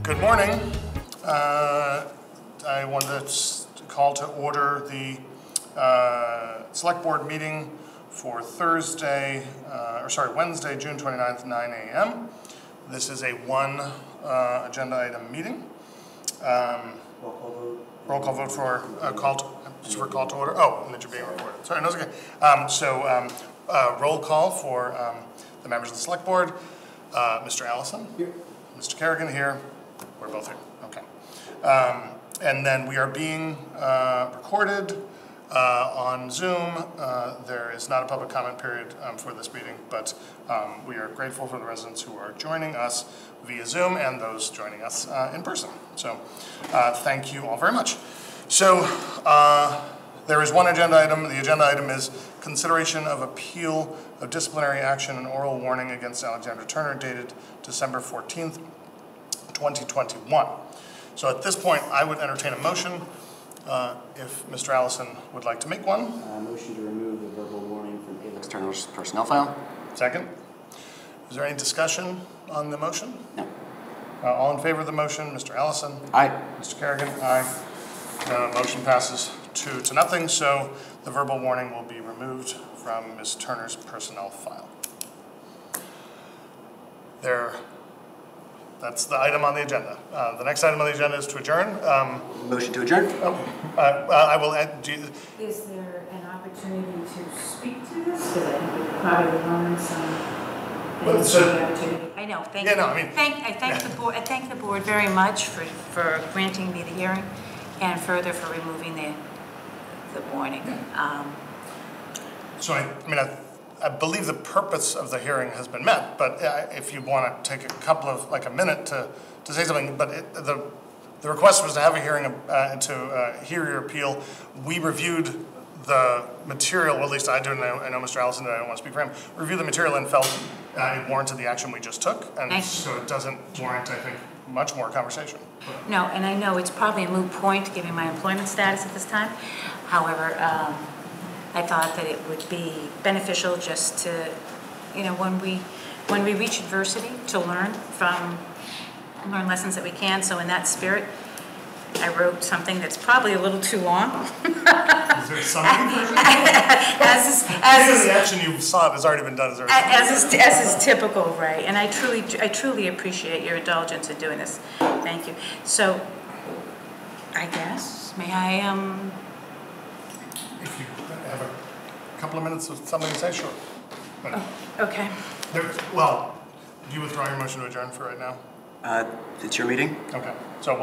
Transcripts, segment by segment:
Good morning. I wanted to call to order the Select Board meeting for Wednesday, June 29th, 9 a.m. This is a one agenda item meeting. Roll call vote for call to order. Oh, and that you're being recorded. Sorry, no, it's okay. Roll call for the members of the Select Board. Mr. Allison? Here. Mr. Kerrigan here. We're both here. Okay. And then we are being recorded on Zoom. There is not a public comment period for this meeting, but we are grateful for the residents who are joining us via Zoom and those joining us in person. So thank you all very much. So there is one agenda item. The agenda item is consideration of appeal of disciplinary action and oral warning against Alexander Turner dated December 14th, 2021. So at this point, I would entertain a motion if Mr. Allison would like to make one. Motion to remove the verbal warning from Alex Turner's personnel file. Second. Is there any discussion on the motion? No. All in favor of the motion, Mr. Allison? Aye. Mr. Kerrigan? Aye. Motion passes 2-0, so the verbal warning will be removed from Ms. Turner's personnel file. That's the item on the agenda. The next item on the agenda is to adjourn. Motion to adjourn. I will add. Is there an opportunity to speak to this? Because I think we probably learn some opportunity. I know. Thank you. No, I mean, I thank the board. I thank the board very much for granting me the hearing, and further for removing the warning. So I believe the purpose of the hearing has been met, but if you want to take a minute to say something, but the request was to have a hearing and to hear your appeal. We reviewed the material, well, at least I do, and I know Mr. Allison, I don't want to speak for him, reviewed the material and felt it warranted the action we just took, and so it doesn't warrant, I think, much more conversation. No, and I know it's probably a moot point given my employment status at this time. However, I thought that it would be beneficial just to, when we reach adversity, to learn lessons that we can. So in that spirit, I wrote something that's probably a little too long. Is there something? The action you sought has already been done. As is typical, right? And I truly appreciate your indulgence in doing this. Thank you. So, I guess may I If you have a couple of minutes of something to say, sure. Okay. Well, do you withdraw your motion to adjourn for right now? It's your meeting. Okay. So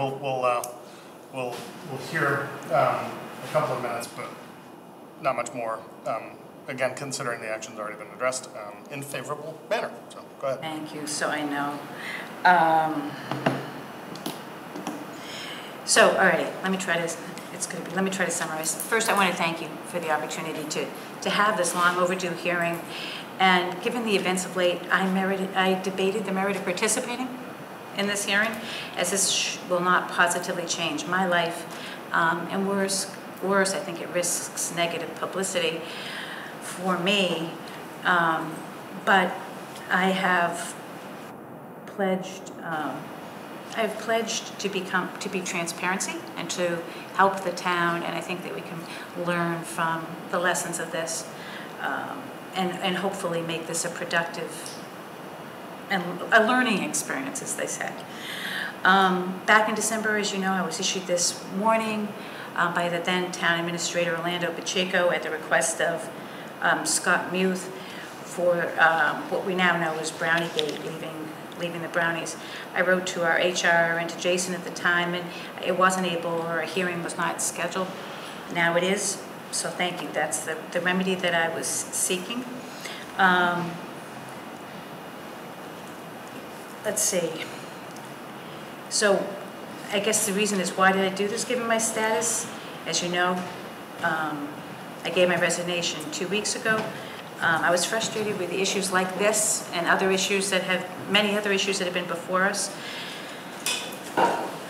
we'll hear a couple of minutes, but not much more. Again, considering the action's already been addressed in favorable manner. So go ahead. Thank you. So I know. So all right. Let me try to summarize. First, I want to thank you for the opportunity to have this long overdue hearing. And given the events of late, I debated the merit of participating in this hearing, as this will not positively change my life. And worse, I think it risks negative publicity for me. But I have pledged. I've pledged to be transparency and to help the town, and I think that we can learn from the lessons of this, and hopefully make this a productive and a learning experience, as they said. Back in December, as you know, I was issued this warning by the then town administrator Orlando Pacheco at the request of Scott Muth for what we now know as Browniegate, leaving the brownies. I wrote to our HR and to Jason at the time, and it wasn't able, or a hearing was not scheduled. Now it is, so thank you. That's the remedy that I was seeking. Let's see. So I guess the reason is, why did I do this given my status? As you know, I gave my resignation 2 weeks ago. I was frustrated with the issues like this and many other issues that have been before us.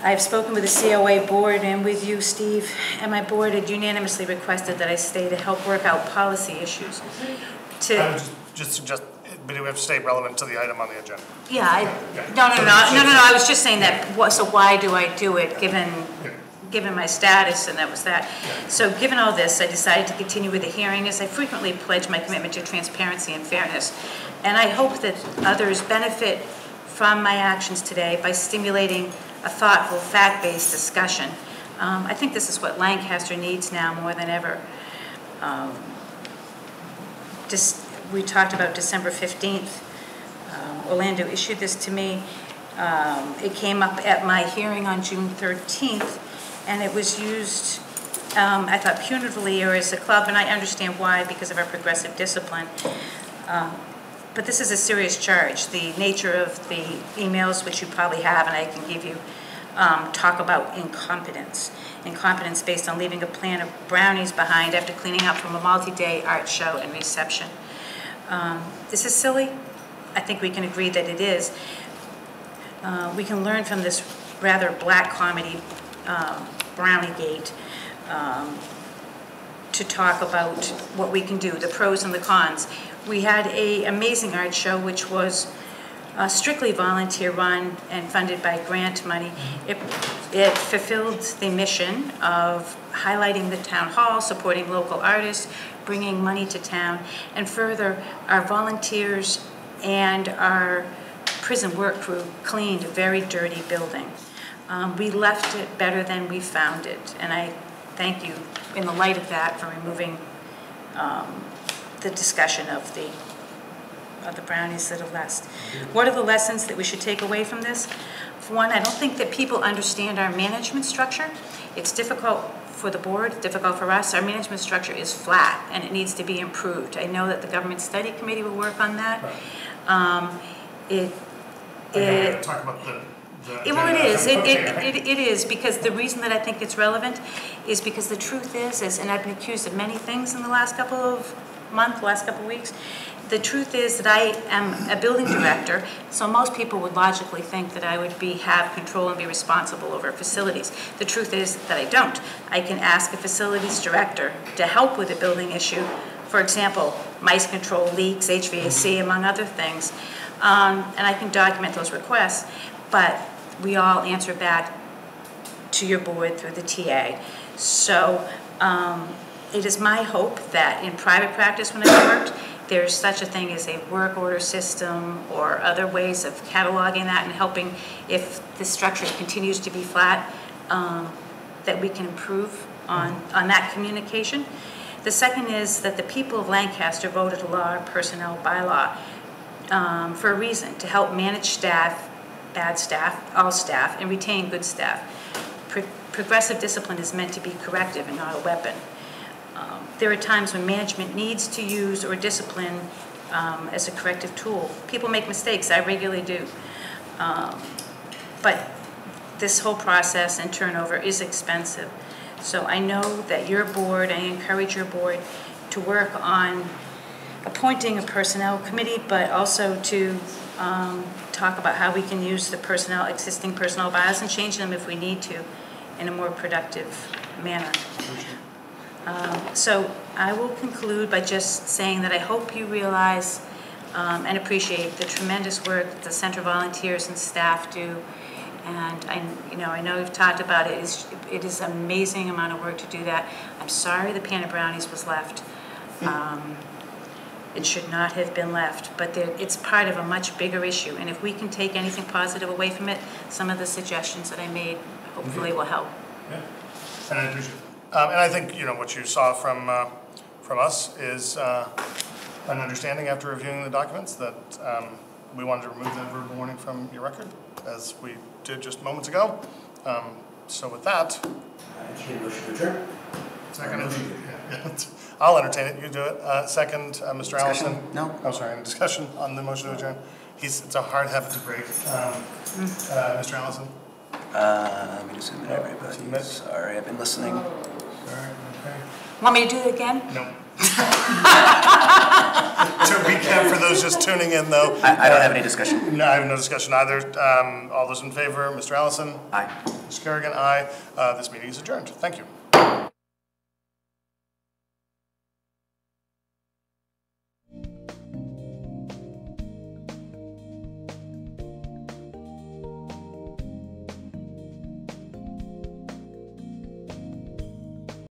I've spoken with the COA board and with you, Steve, and my board had unanimously requested that I stay to help work out policy issues. I would just suggest, but it would have to stay relevant to the item on the agenda. Yeah, no, I was just saying that, so why do I do it, given my status, and that was that. So given all this, I decided to continue with the hearing as I frequently pledge my commitment to transparency and fairness. And I hope that others benefit from my actions today by stimulating a thoughtful, fact-based discussion. I think this is what Lancaster needs now more than ever. We talked about December 15th. Orlando issued this to me. It came up at my hearing on June 13th, and it was used, I thought, punitively or as a club, and I understand why, because of our progressive discipline. But this is a serious charge. The nature of the emails, which you probably have, and I can give you, talk about incompetence. Incompetence based on leaving a plan of brownies behind after cleaning up from a multi-day art show and reception. This is silly. I think we can agree that it is. We can learn from this rather black comedy, Browniegate, to talk about what we can do, the pros and the cons. We had an amazing art show, which was strictly volunteer run and funded by grant money. It fulfilled the mission of highlighting the town hall, supporting local artists, bringing money to town, and further, our volunteers and our prison work crew cleaned a very dirty building. We left it better than we found it, and I thank you in the light of that for removing the discussion of the brownies that are left. What are the lessons that we should take away from this? For one, I don't think that people understand our management structure. It's difficult for the board, difficult for us. Our management structure is flat, and it needs to be improved. I know that the Government Study Committee will work on that. Right. Talk about well, it is. It is, because the reason that I think it's relevant is because the truth is, and I've been accused of many things in the last couple of months, last couple of weeks, the truth is that I am a building director, so most people would logically think that I would have control and be responsible over facilities. The truth is that I don't. I can ask a facilities director to help with a building issue, for example, mice control, leaks, HVAC, among other things, and I can document those requests, but we all answer back to your board through the TA. So it is my hope that in private practice when I worked, there's such a thing as a work order system or other ways of cataloging that and helping, if the structure continues to be flat, that we can improve on that communication. The second is that the people of Lancaster voted a law, a personnel bylaw, for a reason, to help manage staff, bad staff, all staff, and retain good staff. Progressive discipline is meant to be corrective and not a weapon. There are times when management needs to use or discipline as a corrective tool. People make mistakes, I regularly do. But this whole process and turnover is expensive. So I know that your board, I encourage your board to work on appointing a personnel committee, but also to talk about how we can use the existing personnel bylaws and change them if we need to in a more productive manner. So I will conclude by just saying that I hope you realize and appreciate the tremendous work that the Center volunteers and staff do. And I know we've talked about it. It is an amazing amount of work to do that. I'm sorry the pan of brownies was left. It should not have been left, but it's part of a much bigger issue. And if we can take anything positive away from it, some of the suggestions that I made hopefully will help. Yeah, and I appreciate it. And I think what you saw from us is an understanding after reviewing the documents that we wanted to remove that verbal warning from your record, as we did just moments ago. So with that, Entertain motion to adjourn. second. I'll entertain it. You do it. Second, Mr. Allison. No. I'm sorry. Any discussion on the motion to adjourn? It's a hard habit to break. Mr. Allison. Let me just admit everybody. Sorry, I've been listening. Okay. Want me to do it again? No. To recap for those just tuning in, though. I don't have any discussion. No, I have no discussion either. All those in favor, Mr. Allison? Aye. Mr. Kerrigan, aye. This meeting is adjourned. Thank you.